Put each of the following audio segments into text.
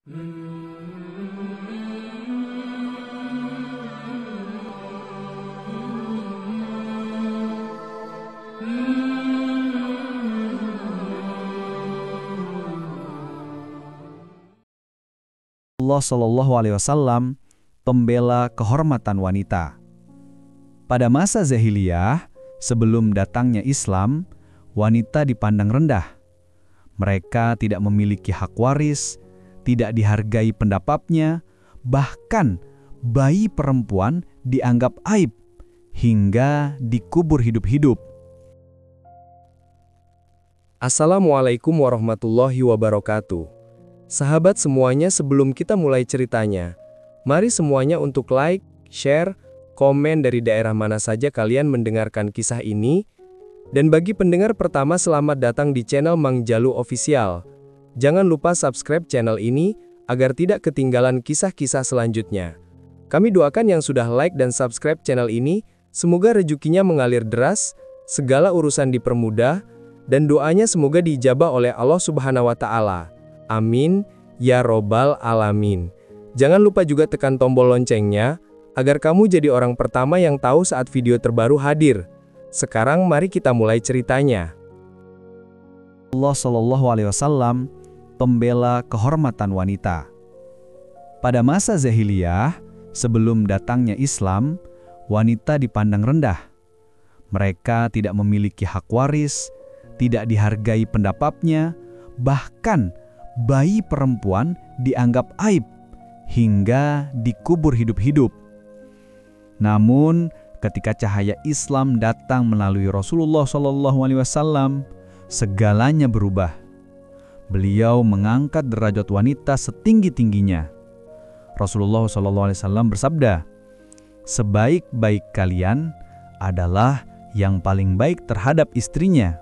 Allah Shallallahu Alaihi Wasallam, pembela kehormatan wanita. Pada masa Jahiliyah, sebelum datangnya Islam, wanita dipandang rendah. Mereka tidak memiliki hak waris, tidak dihargai pendapatnya, bahkan bayi perempuan dianggap aib, hingga dikubur hidup-hidup. Assalamualaikum warahmatullahi wabarakatuh. Sahabat semuanya, sebelum kita mulai ceritanya, mari semuanya untuk like, share, komen dari daerah mana saja kalian mendengarkan kisah ini. Dan bagi pendengar pertama, selamat datang di channel Mang Jalu Official. Jangan lupa subscribe channel ini, agar tidak ketinggalan kisah-kisah selanjutnya. Kami doakan yang sudah like dan subscribe channel ini, semoga rezekinya mengalir deras, segala urusan dipermudah, dan doanya semoga diijabah oleh Allah Subhanahu wa Ta'ala. Amin, ya robbal alamin. Jangan lupa juga tekan tombol loncengnya, agar kamu jadi orang pertama yang tahu saat video terbaru hadir. Sekarang mari kita mulai ceritanya. Allah Shallallahu Alaihi Wasallam, pembela kehormatan wanita. Pada masa Jahiliyah, sebelum datangnya Islam, wanita dipandang rendah. Mereka tidak memiliki hak waris, tidak dihargai pendapatnya, bahkan bayi perempuan dianggap aib, hingga dikubur hidup-hidup. Namun, ketika cahaya Islam datang melalui Rasulullah SAW, segalanya berubah. Beliau mengangkat derajat wanita setinggi-tingginya. Rasulullah SAW bersabda, "Sebaik-baik kalian adalah yang paling baik terhadap istrinya."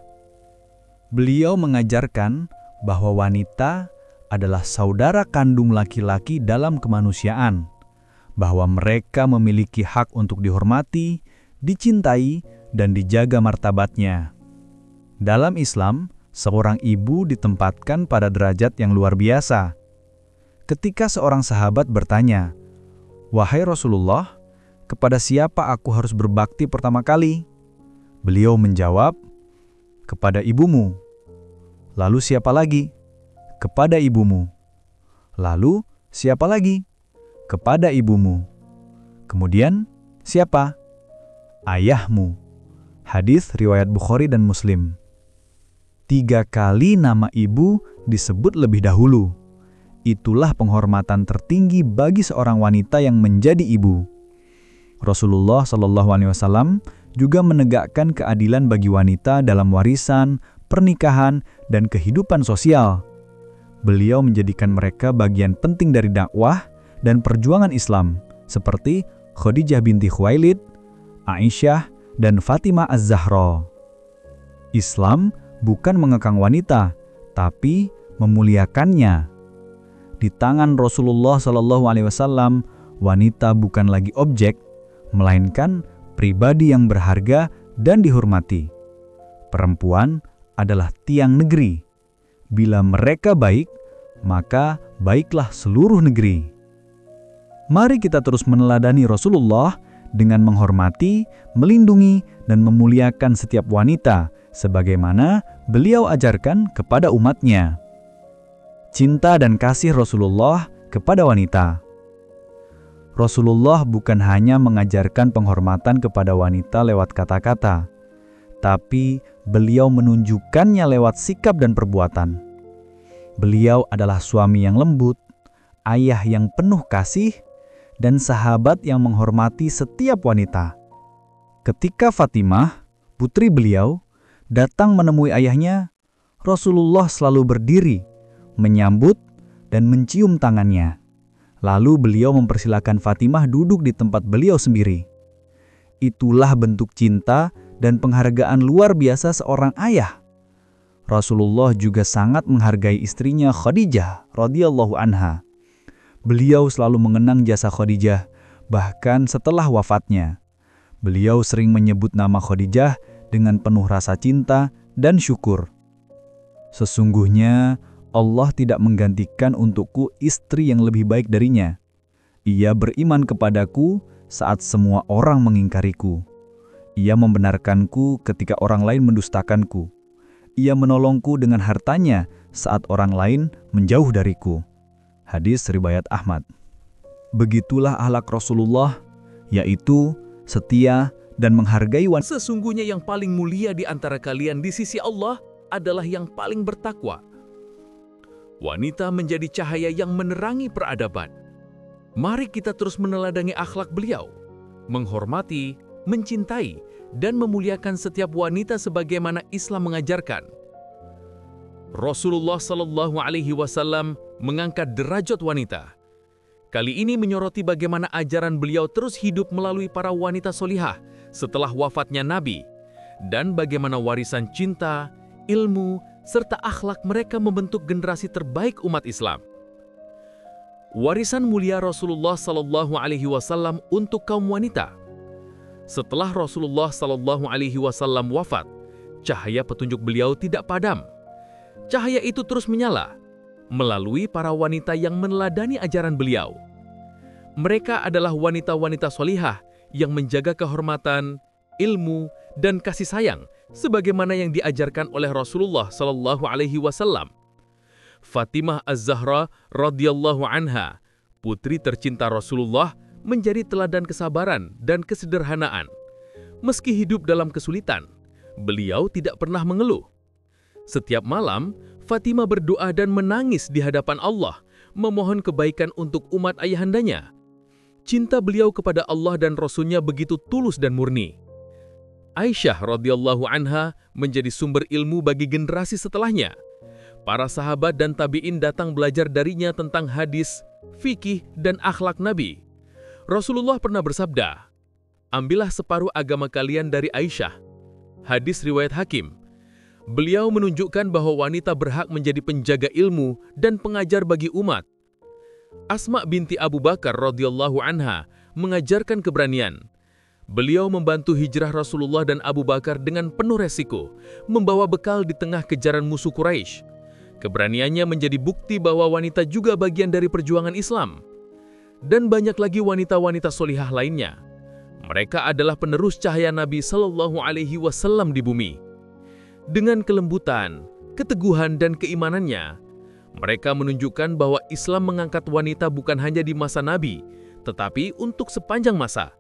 Beliau mengajarkan bahwa wanita adalah saudara kandung laki-laki dalam kemanusiaan, bahwa mereka memiliki hak untuk dihormati, dicintai, dan dijaga martabatnya. Dalam Islam, seorang ibu ditempatkan pada derajat yang luar biasa. Ketika seorang sahabat bertanya, "Wahai Rasulullah, kepada siapa aku harus berbakti pertama kali?" Beliau menjawab, "Kepada ibumu." "Lalu siapa lagi?" "Kepada ibumu." "Lalu siapa lagi?" "Kepada ibumu." "Kemudian siapa?" "Ayahmu." Hadis riwayat Bukhari dan Muslim. 3 kali nama ibu disebut lebih dahulu. Itulah penghormatan tertinggi bagi seorang wanita yang menjadi ibu. Rasulullah SAW juga menegakkan keadilan bagi wanita dalam warisan, pernikahan, dan kehidupan sosial. Beliau menjadikan mereka bagian penting dari dakwah dan perjuangan Islam, seperti Khadijah binti Khuwailid, Aisyah, dan Fatimah Az-Zahra. Islam bukan mengekang wanita, tapi memuliakannya. Di tangan Rasulullah SAW, wanita bukan lagi objek, melainkan pribadi yang berharga dan dihormati. Perempuan adalah tiang negeri. Bila mereka baik, maka baiklah seluruh negeri. Mari kita terus meneladani Rasulullah dengan menghormati, melindungi, dan memuliakan setiap wanita, sebagaimana beliau ajarkan kepada umatnya. Cinta dan kasih Rasulullah kepada wanita. Rasulullah bukan hanya mengajarkan penghormatan kepada wanita lewat kata-kata, tapi beliau menunjukkannya lewat sikap dan perbuatan. Beliau adalah suami yang lembut, ayah yang penuh kasih, dan sahabat yang menghormati setiap wanita. Ketika Fatimah, putri beliau, datang menemui ayahnya, Rasulullah selalu berdiri, menyambut, dan mencium tangannya. Lalu beliau mempersilakan Fatimah duduk di tempat beliau sendiri. Itulah bentuk cinta dan penghargaan luar biasa seorang ayah. Rasulullah juga sangat menghargai istrinya Khadijah radhiyallahu anha. Beliau selalu mengenang jasa Khadijah, bahkan setelah wafatnya. Beliau sering menyebut nama Khadijah dengan penuh rasa cinta dan syukur. Sesungguhnya Allah tidak menggantikan untukku istri yang lebih baik darinya. Ia beriman kepadaku saat semua orang mengingkariku. Ia membenarkanku ketika orang lain mendustakanku. Ia menolongku dengan hartanya saat orang lain menjauh dariku. Hadis riwayat Ahmad. Begitulah akhlak Rasulullah, yaitu setia dan menghargai wanita. Sesungguhnya yang paling mulia di antara kalian di sisi Allah adalah yang paling bertakwa. Wanita menjadi cahaya yang menerangi peradaban. Mari kita terus meneladani akhlak beliau, menghormati, mencintai, dan memuliakan setiap wanita sebagaimana Islam mengajarkan. Rasulullah Shallallahu Alaihi Wasallam mengangkat derajat wanita. Kali ini menyoroti bagaimana ajaran beliau terus hidup melalui para wanita solihah setelah wafatnya Nabi, dan bagaimana warisan cinta, ilmu, serta akhlak mereka membentuk generasi terbaik umat Islam. Warisan mulia Rasulullah Shallallahu Alaihi Wasallam untuk kaum wanita. Setelah Rasulullah Shallallahu Alaihi Wasallam wafat, cahaya petunjuk beliau tidak padam. Cahaya itu terus menyala melalui para wanita yang meneladani ajaran beliau. Mereka adalah wanita-wanita solihah yang menjaga kehormatan, ilmu, dan kasih sayang sebagaimana yang diajarkan oleh Rasulullah Shallallahu Alaihi Wasallam. Fatimah Az-Zahra radhiyallahu anha, putri tercinta Rasulullah, menjadi teladan kesabaran dan kesederhanaan. Meski hidup dalam kesulitan, beliau tidak pernah mengeluh. Setiap malam, Fatimah berdoa dan menangis di hadapan Allah, memohon kebaikan untuk umat ayahandanya. Cinta beliau kepada Allah dan Rasul-Nya begitu tulus dan murni. Aisyah radhiyallahu anha menjadi sumber ilmu bagi generasi setelahnya. Para sahabat dan tabi'in datang belajar darinya tentang hadis, fikih, dan akhlak Nabi. Rasulullah pernah bersabda, "Ambillah separuh agama kalian dari Aisyah." Hadis riwayat Hakim. Beliau menunjukkan bahwa wanita berhak menjadi penjaga ilmu dan pengajar bagi umat. Asma binti Abu Bakar radhiyallahu anha mengajarkan keberanian. Beliau membantu hijrah Rasulullah dan Abu Bakar dengan penuh resiko, membawa bekal di tengah kejaran musuh Quraisy. Keberaniannya menjadi bukti bahwa wanita juga bagian dari perjuangan Islam. Dan banyak lagi wanita-wanita solihah lainnya. Mereka adalah penerus cahaya Nabi Shallallahu Alaihi Wasallam di bumi. Dengan kelembutan, keteguhan, dan keimanannya, mereka menunjukkan bahwa Islam mengangkat wanita bukan hanya di masa Nabi, tetapi untuk sepanjang masa.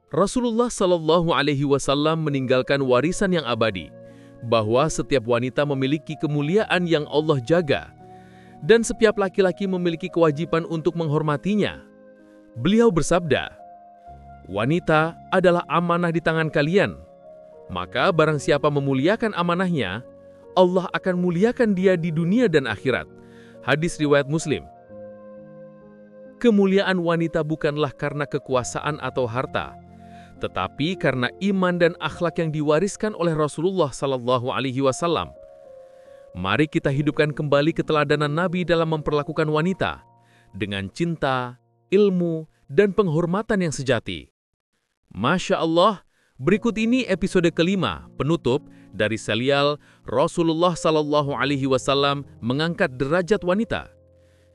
Rasulullah Shallallahu Alaihi Wasallam meninggalkan warisan yang abadi, bahwa setiap wanita memiliki kemuliaan yang Allah jaga, dan setiap laki-laki memiliki kewajiban untuk menghormatinya. Beliau bersabda, "Wanita adalah amanah di tangan kalian, maka barang siapa memuliakan amanahnya, Allah akan muliakan dia di dunia dan akhirat." Hadis riwayat Muslim. Kemuliaan wanita bukanlah karena kekuasaan atau harta, tetapi karena iman dan akhlak yang diwariskan oleh Rasulullah Sallallahu Alaihi Wasallam. Mari kita hidupkan kembali keteladanan Nabi dalam memperlakukan wanita dengan cinta, ilmu, dan penghormatan yang sejati. Masya Allah, berikut ini episode kelima penutup dari serial Rasulullah Sallallahu Alaihi Wasallam mengangkat derajat wanita.